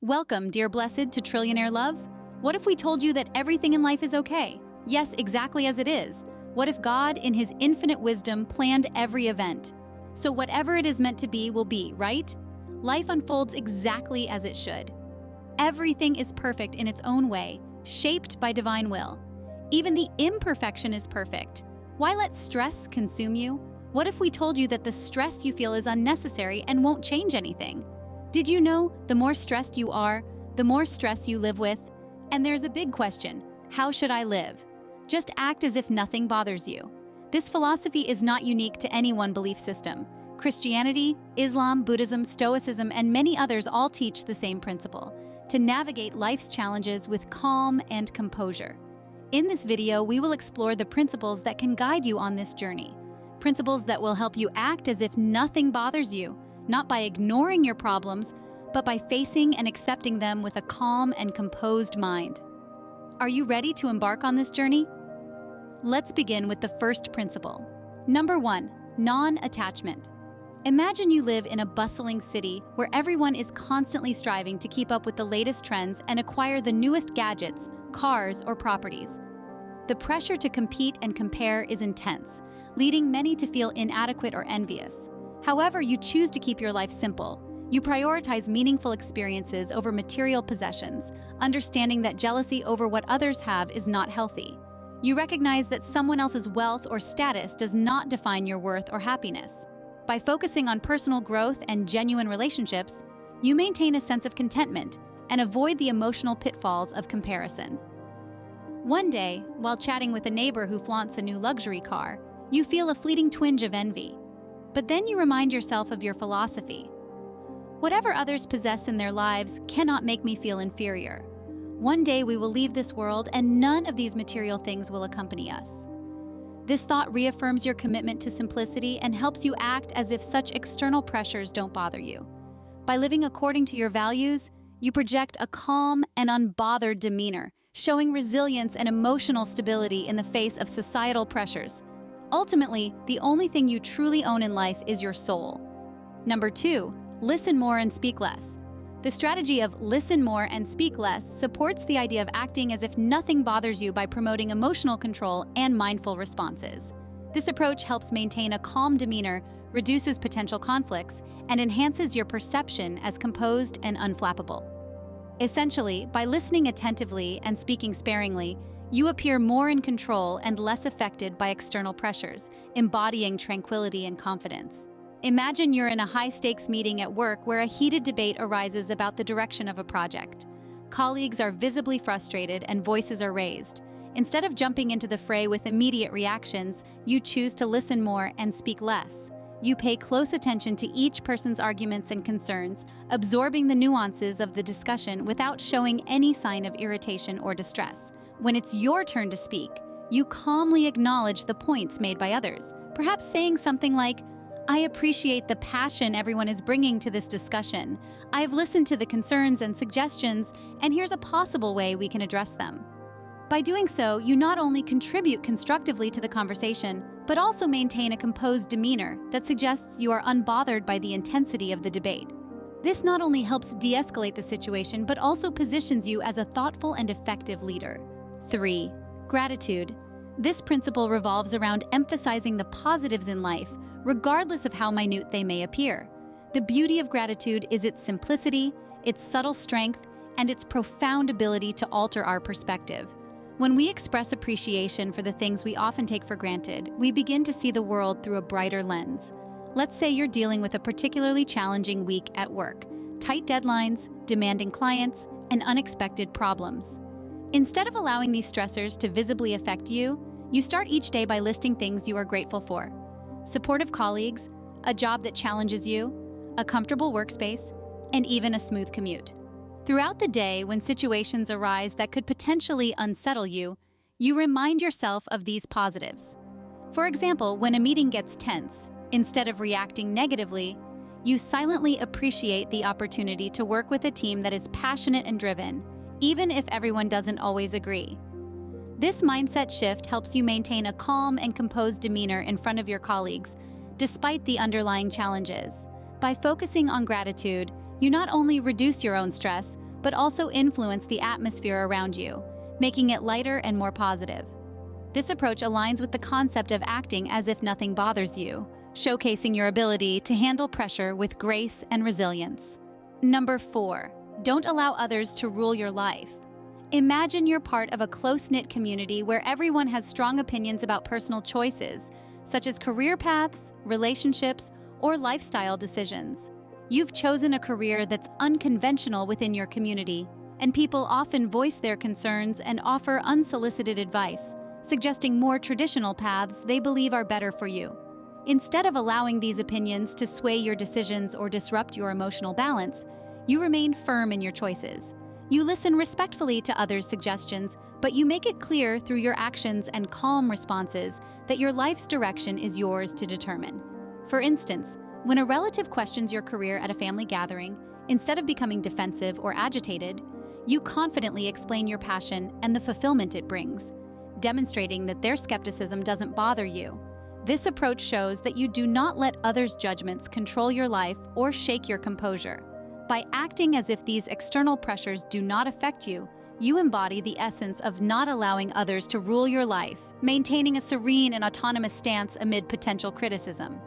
Welcome, dear blessed, to Trillionaire Love. What if we told you that everything in life is okay? Yes, exactly as it is. What if God, in His infinite wisdom, planned every event? So whatever it is meant to be will be, right? Life unfolds exactly as it should. Everything is perfect in its own way, shaped by divine will. Even the imperfection is perfect. Why let stress consume you? What if we told you that the stress you feel is unnecessary and won't change anything? Did you know the more stressed you are, the more stress you live with? And there's a big question: how should I live? Just act as if nothing bothers you. This philosophy is not unique to any one belief system. Christianity, Islam, Buddhism, Stoicism, and many others all teach the same principle: to navigate life's challenges with calm and composure. In this video, we will explore the principles that can guide you on this journey. Principles that will help you act as if nothing bothers you, not by ignoring your problems, but by facing and accepting them with a calm and composed mind. Are you ready to embark on this journey? Let's begin with the first principle. Number 1, non-attachment. Imagine you live in a bustling city where everyone is constantly striving to keep up with the latest trends and acquire the newest gadgets, cars, or properties. The pressure to compete and compare is intense, leading many to feel inadequate or envious. However, you choose to keep your life simple. You prioritize meaningful experiences over material possessions, understanding that jealousy over what others have is not healthy. You recognize that someone else's wealth or status does not define your worth or happiness. By focusing on personal growth and genuine relationships, you maintain a sense of contentment and avoid the emotional pitfalls of comparison. One day, while chatting with a neighbor who flaunts a new luxury car, you feel a fleeting twinge of envy. But then you remind yourself of your philosophy. Whatever others possess in their lives cannot make me feel inferior. One day we will leave this world and none of these material things will accompany us. This thought reaffirms your commitment to simplicity and helps you act as if such external pressures don't bother you. By living according to your values, you project a calm and unbothered demeanor, showing resilience and emotional stability in the face of societal pressures. Ultimately, the only thing you truly own in life is your soul. Number 2, listen more and speak less. The strategy of listen more and speak less supports the idea of acting as if nothing bothers you by promoting emotional control and mindful responses. This approach helps maintain a calm demeanor, reduces potential conflicts, and enhances your perception as composed and unflappable. Essentially, by listening attentively and speaking sparingly, you appear more in control and less affected by external pressures, embodying tranquility and confidence. Imagine you're in a high-stakes meeting at work where a heated debate arises about the direction of a project. Colleagues are visibly frustrated and voices are raised. Instead of jumping into the fray with immediate reactions, you choose to listen more and speak less. You pay close attention to each person's arguments and concerns, absorbing the nuances of the discussion without showing any sign of irritation or distress. When it's your turn to speak, you calmly acknowledge the points made by others, perhaps saying something like, "I appreciate the passion everyone is bringing to this discussion. I've listened to the concerns and suggestions, and here's a possible way we can address them." By doing so, you not only contribute constructively to the conversation, but also maintain a composed demeanor that suggests you are unbothered by the intensity of the debate. This not only helps de-escalate the situation, but also positions you as a thoughtful and effective leader. 3. Gratitude. This principle revolves around emphasizing the positives in life, regardless of how minute they may appear. The beauty of gratitude is its simplicity, its subtle strength, and its profound ability to alter our perspective. When we express appreciation for the things we often take for granted, we begin to see the world through a brighter lens. Let's say you're dealing with a particularly challenging week at work: tight deadlines, demanding clients, and unexpected problems. Instead of allowing these stressors to visibly affect you, you start each day by listing things you are grateful for: supportive colleagues, a job that challenges you, a comfortable workspace, and even a smooth commute. Throughout the day, when situations arise that could potentially unsettle you, you remind yourself of these positives. For example, when a meeting gets tense, instead of reacting negatively, you silently appreciate the opportunity to work with a team that is passionate and driven, even if everyone doesn't always agree. This mindset shift helps you maintain a calm and composed demeanor in front of your colleagues, despite the underlying challenges. By focusing on gratitude, you not only reduce your own stress, but also influence the atmosphere around you, making it lighter and more positive. This approach aligns with the concept of acting as if nothing bothers you, showcasing your ability to handle pressure with grace and resilience. Number 4, don't allow others to rule your life. Imagine you're part of a close-knit community where everyone has strong opinions about personal choices, such as career paths, relationships, or lifestyle decisions. You've chosen a career that's unconventional within your community, and people often voice their concerns and offer unsolicited advice, suggesting more traditional paths they believe are better for you. Instead of allowing these opinions to sway your decisions or disrupt your emotional balance, you remain firm in your choices. You listen respectfully to others' suggestions, but you make it clear through your actions and calm responses that your life's direction is yours to determine. For instance, when a relative questions your career at a family gathering, instead of becoming defensive or agitated, you confidently explain your passion and the fulfillment it brings, demonstrating that their skepticism doesn't bother you. This approach shows that you do not let others' judgments control your life or shake your composure. By acting as if these external pressures do not affect you, you embody the essence of not allowing others to rule your life, maintaining a serene and autonomous stance amid potential criticism.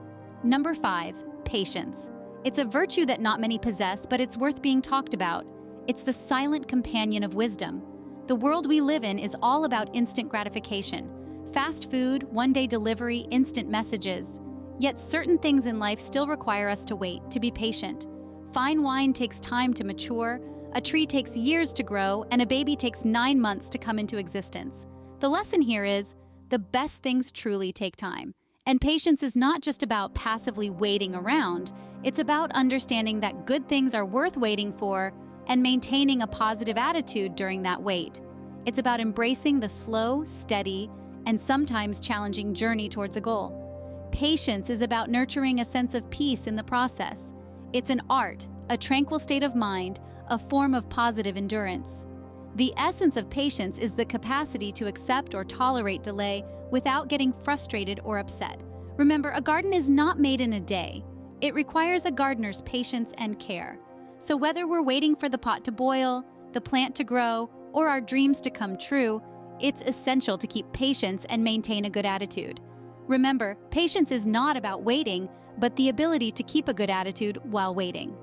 Number 5, patience. It's a virtue that not many possess, but it's worth being talked about. It's the silent companion of wisdom. The world we live in is all about instant gratification. Fast food, one-day delivery, instant messages. Yet certain things in life still require us to wait, to be patient. Fine wine takes time to mature, a tree takes years to grow, and a baby takes 9 months to come into existence. The lesson here is, the best things truly take time. And patience is not just about passively waiting around, it's about understanding that good things are worth waiting for and maintaining a positive attitude during that wait. It's about embracing the slow, steady, and sometimes challenging journey towards a goal. Patience is about nurturing a sense of peace in the process. It's an art, a tranquil state of mind, a form of positive endurance. The essence of patience is the capacity to accept or tolerate delay without getting frustrated or upset. Remember, a garden is not made in a day. It requires a gardener's patience and care. So whether we're waiting for the pot to boil, the plant to grow, or our dreams to come true, it's essential to keep patience and maintain a good attitude. Remember, patience is not about waiting, but the ability to keep a good attitude while waiting.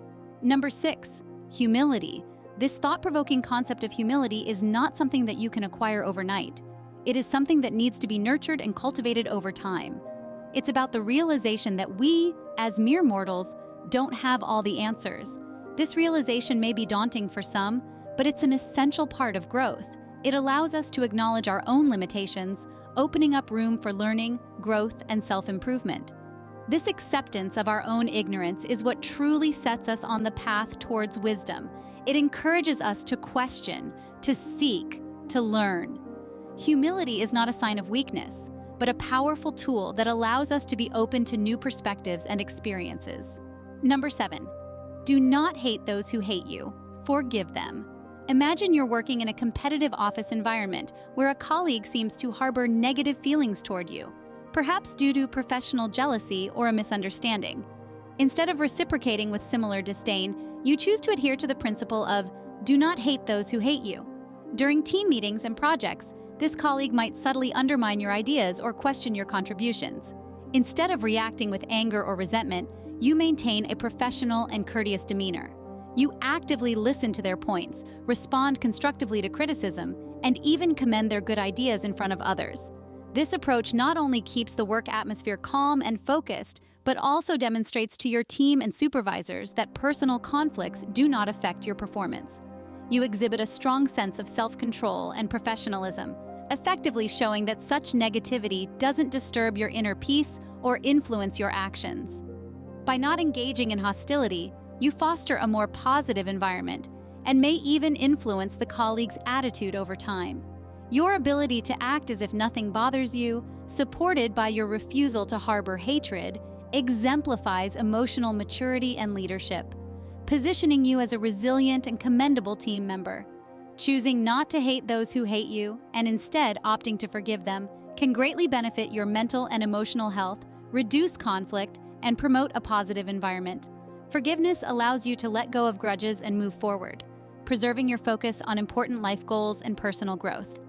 Number 6, humility. This thought-provoking concept of humility is not something that you can acquire overnight. It is something that needs to be nurtured and cultivated over time. It's about the realization that we, as mere mortals, don't have all the answers. This realization may be daunting for some, but it's an essential part of growth. It allows us to acknowledge our own limitations, opening up room for learning, growth, and self-improvement. This acceptance of our own ignorance is what truly sets us on the path towards wisdom. It encourages us to question, to seek, to learn. Humility is not a sign of weakness, but a powerful tool that allows us to be open to new perspectives and experiences. Number 7, do not hate those who hate you. Forgive them. Imagine you're working in a competitive office environment where a colleague seems to harbor negative feelings toward you, perhaps due to professional jealousy or a misunderstanding. Instead of reciprocating with similar disdain, you choose to adhere to the principle of do not hate those who hate you. During team meetings and projects, this colleague might subtly undermine your ideas or question your contributions. Instead of reacting with anger or resentment, you maintain a professional and courteous demeanor. You actively listen to their points, respond constructively to criticism, and even commend their good ideas in front of others. This approach not only keeps the work atmosphere calm and focused, but also demonstrates to your team and supervisors that personal conflicts do not affect your performance. You exhibit a strong sense of self-control and professionalism, effectively showing that such negativity doesn't disturb your inner peace or influence your actions. By not engaging in hostility, you foster a more positive environment and may even influence the colleague's attitude over time. Your ability to act as if nothing bothers you, supported by your refusal to harbor hatred, exemplifies emotional maturity and leadership, positioning you as a resilient and commendable team member. Choosing not to hate those who hate you and instead opting to forgive them can greatly benefit your mental and emotional health, reduce conflict, and promote a positive environment. Forgiveness allows you to let go of grudges and move forward. preserving your focus on important life goals and personal growth.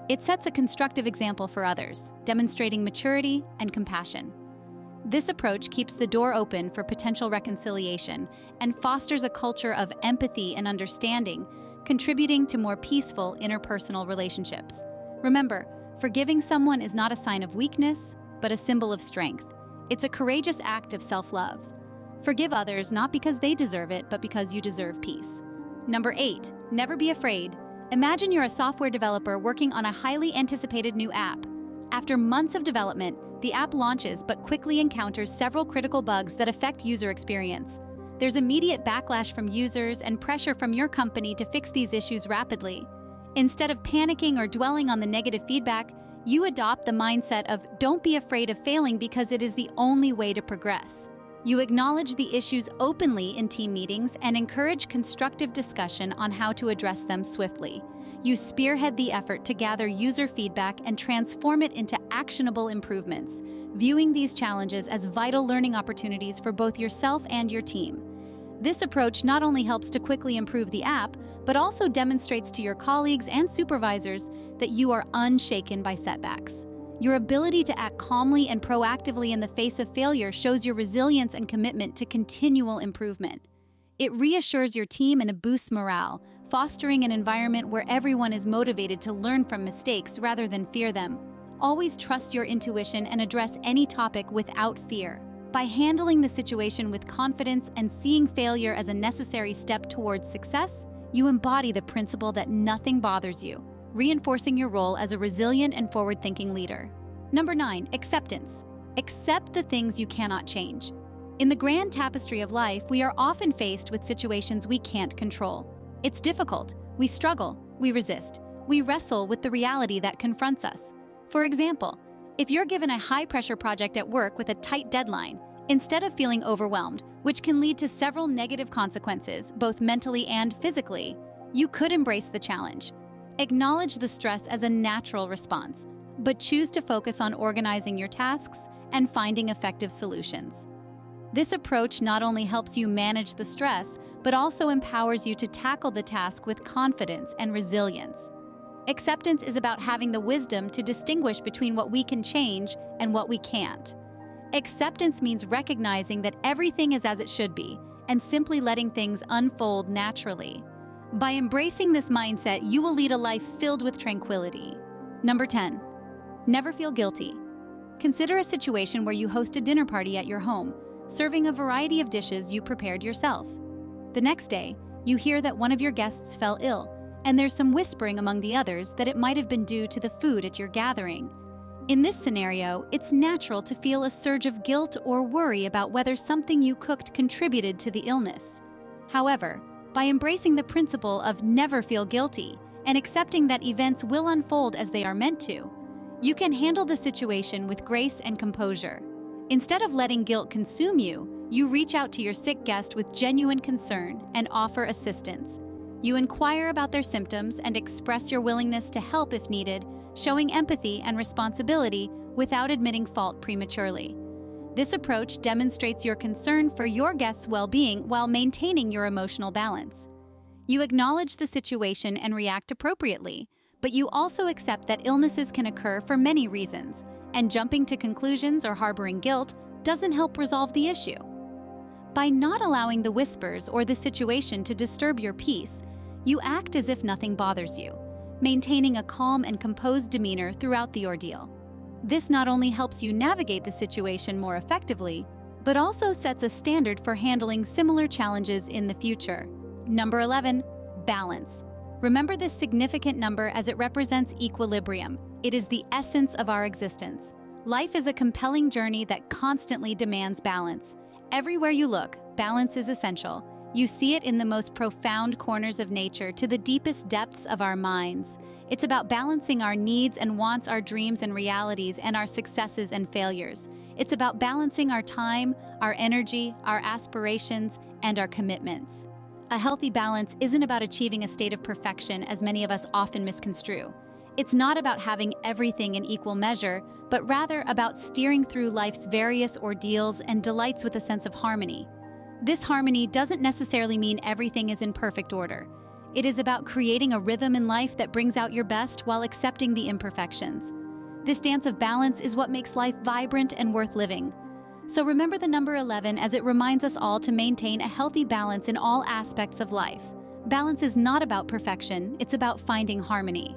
It sets a constructive example for others, demonstrating maturity and compassion. This approach keeps the door open for potential reconciliation and fosters a culture of empathy and understanding, contributing to more peaceful interpersonal relationships. Remember, forgiving someone is not a sign of weakness, but a symbol of strength. It's a courageous act of self-love. Forgive others not because they deserve it, but because you deserve peace. Number 8, never be afraid. Imagine you're a software developer working on a highly anticipated new app. After months of development, the app launches but quickly encounters several critical bugs that affect user experience. There's immediate backlash from users and pressure from your company to fix these issues rapidly. Instead of panicking or dwelling on the negative feedback, you adopt the mindset of don't be afraid of failing because it is the only way to progress. You acknowledge the issues openly in team meetings and encourage constructive discussion on how to address them swiftly. You spearhead the effort to gather user feedback and transform it into actionable improvements, viewing these challenges as vital learning opportunities for both yourself and your team. This approach not only helps to quickly improve the app, but also demonstrates to your colleagues and supervisors that you are unshaken by setbacks. Your ability to act calmly and proactively in the face of failure shows your resilience and commitment to continual improvement. It reassures your team and boosts morale, fostering an environment where everyone is motivated to learn from mistakes rather than fear them. Always trust your intuition and address any topic without fear. By handling the situation with confidence and seeing failure as a necessary step towards success, you embody the principle that nothing bothers you, reinforcing your role as a resilient and forward-thinking leader. Number 9, acceptance. Accept the things you cannot change. In the grand tapestry of life, we are often faced with situations we can't control. It's difficult. We struggle. We resist. We wrestle with the reality that confronts us. For example, if you're given a high-pressure project at work with a tight deadline, instead of feeling overwhelmed, which can lead to several negative consequences, both mentally and physically, you could embrace the challenge. Acknowledge the stress as a natural response, but choose to focus on organizing your tasks and finding effective solutions. This approach not only helps you manage the stress, but also empowers you to tackle the task with confidence and resilience. Acceptance is about having the wisdom to distinguish between what we can change and what we can't. Acceptance means recognizing that everything is as it should be and simply letting things unfold naturally. By embracing this mindset, you will lead a life filled with tranquility. Number 10, never feel guilty. Consider a situation where you host a dinner party at your home, serving a variety of dishes you prepared yourself. The next day, you hear that one of your guests fell ill, and there's some whispering among the others that it might have been due to the food at your gathering. In this scenario, it's natural to feel a surge of guilt or worry about whether something you cooked contributed to the illness. However, by embracing the principle of never feel guilty and accepting that events will unfold as they are meant to, you can handle the situation with grace and composure. Instead of letting guilt consume you, you reach out to your sick guest with genuine concern and offer assistance. You inquire about their symptoms and express your willingness to help if needed, showing empathy and responsibility without admitting fault prematurely. This approach demonstrates your concern for your guest's well-being while maintaining your emotional balance. You acknowledge the situation and react appropriately, but you also accept that illnesses can occur for many reasons, and jumping to conclusions or harboring guilt doesn't help resolve the issue. By not allowing the whispers or the situation to disturb your peace, you act as if nothing bothers you, maintaining a calm and composed demeanor throughout the ordeal. This not only helps you navigate the situation more effectively, but also sets a standard for handling similar challenges in the future. Number 11, balance. Remember this significant number as it represents equilibrium. It is the essence of our existence. Life is a compelling journey that constantly demands balance. Everywhere you look, balance is essential. You see it in the most profound corners of nature to the deepest depths of our minds. It's about balancing our needs and wants, our dreams and realities, and our successes and failures. It's about balancing our time, our energy, our aspirations, and our commitments. A healthy balance isn't about achieving a state of perfection, as many of us often misconstrue. It's not about having everything in equal measure, but rather about steering through life's various ordeals and delights with a sense of harmony. This harmony doesn't necessarily mean everything is in perfect order. It is about creating a rhythm in life that brings out your best while accepting the imperfections. This dance of balance is what makes life vibrant and worth living. So remember the number 11 as it reminds us all to maintain a healthy balance in all aspects of life. Balance is not about perfection, it's about finding harmony.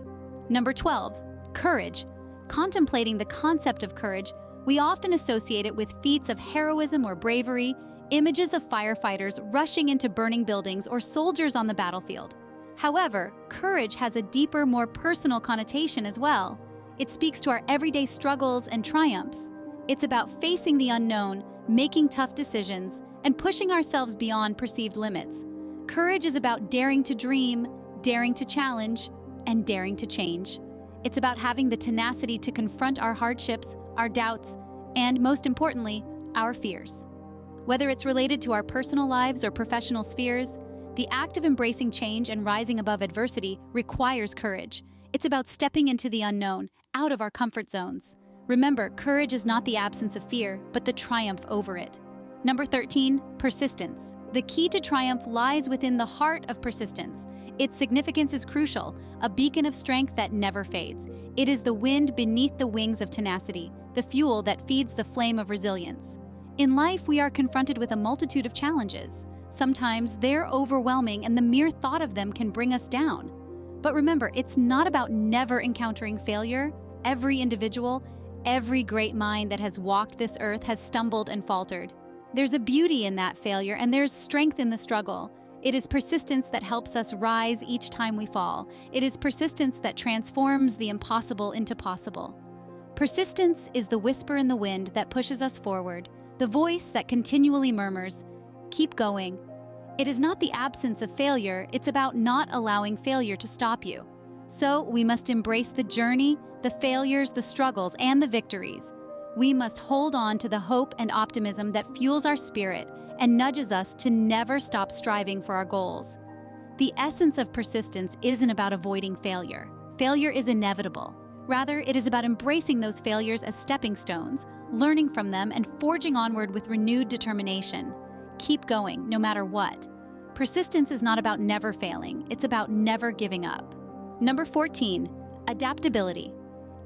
Number 12, courage. Contemplating the concept of courage, we often associate it with feats of heroism or bravery, images of firefighters rushing into burning buildings or soldiers on the battlefield. However, courage has a deeper, more personal connotation as well. It speaks to our everyday struggles and triumphs. It's about facing the unknown, making tough decisions, and pushing ourselves beyond perceived limits. Courage is about daring to dream, daring to challenge, and daring to change. It's about having the tenacity to confront our hardships, our doubts, and most importantly, our fears. Whether it's related to our personal lives or professional spheres, the act of embracing change and rising above adversity requires courage. It's about stepping into the unknown, out of our comfort zones. Remember, courage is not the absence of fear, but the triumph over it. Number 13, persistence. The key to triumph lies within the heart of persistence. Its significance is crucial, a beacon of strength that never fades. It is the wind beneath the wings of tenacity, the fuel that feeds the flame of resilience. In life, we are confronted with a multitude of challenges. Sometimes they're overwhelming and the mere thought of them can bring us down. But remember, it's not about never encountering failure. Every individual, every great mind that has walked this earth has stumbled and faltered. There's a beauty in that failure and there's strength in the struggle. It is persistence that helps us rise each time we fall. It is persistence that transforms the impossible into possible. Persistence is the whisper in the wind that pushes us forward, the voice that continually murmurs, "Keep going." It is not the absence of failure, it's about not allowing failure to stop you. So we must embrace the journey, the failures, the struggles, and the victories. We must hold on to the hope and optimism that fuels our spirit and nudges us to never stop striving for our goals. The essence of persistence isn't about avoiding failure. Failure is inevitable. Rather, it is about embracing those failures as stepping stones, learning from them, and forging onward with renewed determination. Keep going, no matter what. Persistence is not about never failing, it's about never giving up. Number 14, adaptability.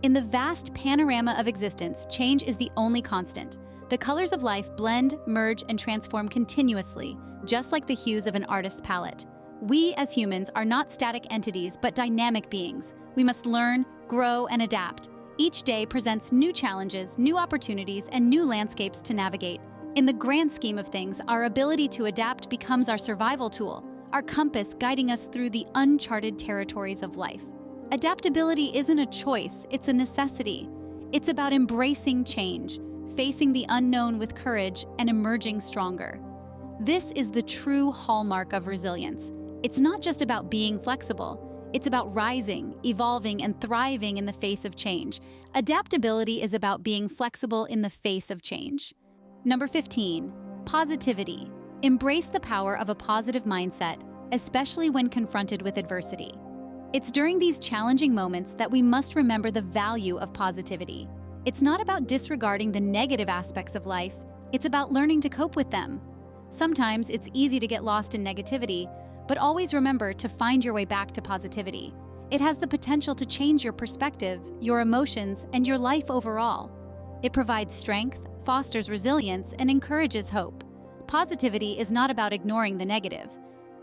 In the vast panorama of existence, change is the only constant. The colors of life blend, merge, and transform continuously, just like the hues of an artist's palette. We, as humans, are not static entities, but dynamic beings. We must learn, grow, and adapt. Each day presents new challenges, new opportunities, and new landscapes to navigate. In the grand scheme of things, our ability to adapt becomes our survival tool, our compass guiding us through the uncharted territories of life. Adaptability isn't a choice, it's a necessity. It's about embracing change, facing the unknown with courage, and emerging stronger. This is the true hallmark of resilience. It's not just about being flexible. It's about rising, evolving, and thriving in the face of change. Adaptability is about being flexible in the face of change. Number 15, positivity. Embrace the power of a positive mindset, especially when confronted with adversity. It's during these challenging moments that we must remember the value of positivity. It's not about disregarding the negative aspects of life, it's about learning to cope with them. Sometimes it's easy to get lost in negativity, but always remember to find your way back to positivity. It has the potential to change your perspective, your emotions, and your life overall. It provides strength, fosters resilience, and encourages hope. Positivity is not about ignoring the negative.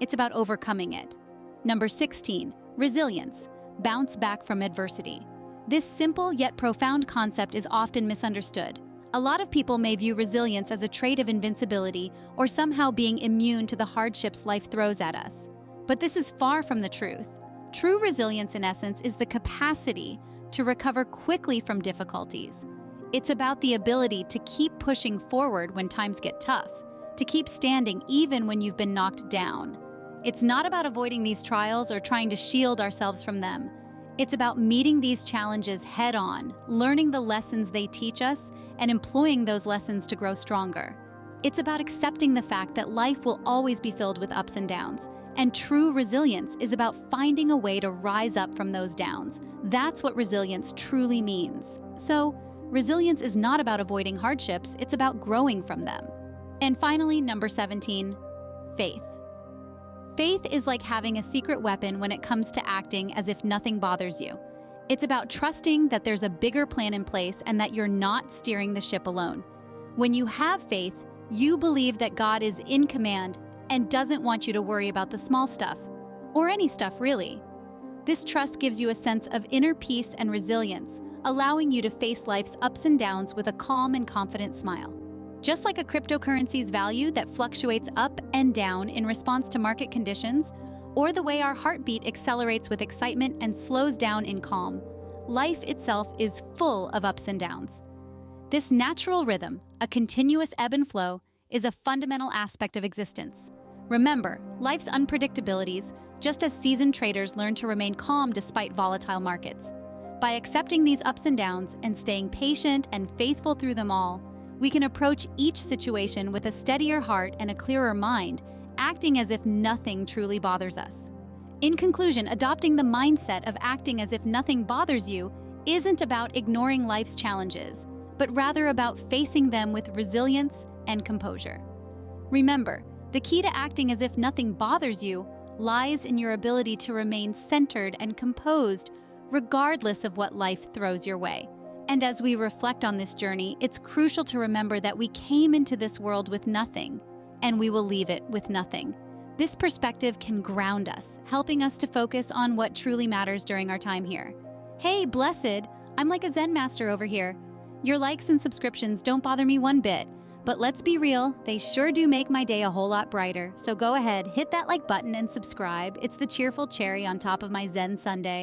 It's about overcoming it. Number 16, resilience. Bounce back from adversity. This simple yet profound concept is often misunderstood. A lot of people may view resilience as a trait of invincibility or somehow being immune to the hardships life throws at us. But this is far from the truth. True resilience, in essence, is the capacity to recover quickly from difficulties. It's about the ability to keep pushing forward when times get tough, to keep standing even when you've been knocked down. It's not about avoiding these trials or trying to shield ourselves from them. It's about meeting these challenges head-on, learning the lessons they teach us, and employing those lessons to grow stronger. It's about accepting the fact that life will always be filled with ups and downs, and true resilience is about finding a way to rise up from those downs. That's what resilience truly means. So, resilience is not about avoiding hardships, it's about growing from them. And finally, number 17, faith. Faith is like having a secret weapon when it comes to acting as if nothing bothers you. It's about trusting that there's a bigger plan in place and that you're not steering the ship alone. When you have faith, you believe that God is in command and doesn't want you to worry about the small stuff, or any stuff really. This trust gives you a sense of inner peace and resilience, allowing you to face life's ups and downs with a calm and confident smile. Just like a cryptocurrency's value that fluctuates up and down in response to market conditions, or the way our heartbeat accelerates with excitement and slows down in calm, life itself is full of ups and downs. This natural rhythm, a continuous ebb and flow, is a fundamental aspect of existence. Remember, life's unpredictabilities, just as seasoned traders learn to remain calm despite volatile markets. By accepting these ups and downs and staying patient and faithful through them all, we can approach each situation with a steadier heart and a clearer mind, acting as if nothing truly bothers us. In conclusion, adopting the mindset of acting as if nothing bothers you isn't about ignoring life's challenges, but rather about facing them with resilience and composure. Remember, the key to acting as if nothing bothers you lies in your ability to remain centered and composed regardless of what life throws your way. And as we reflect on this journey, it's crucial to remember that we came into this world with nothing, and we will leave it with nothing. This perspective can ground us, helping us to focus on what truly matters during our time here. Hey, blessed, I'm like a Zen master over here. Your likes and subscriptions don't bother me one bit, but let's be real, they sure do make my day a whole lot brighter. So go ahead, hit that like button and subscribe. It's the cheerful cherry on top of my Zen Sunday.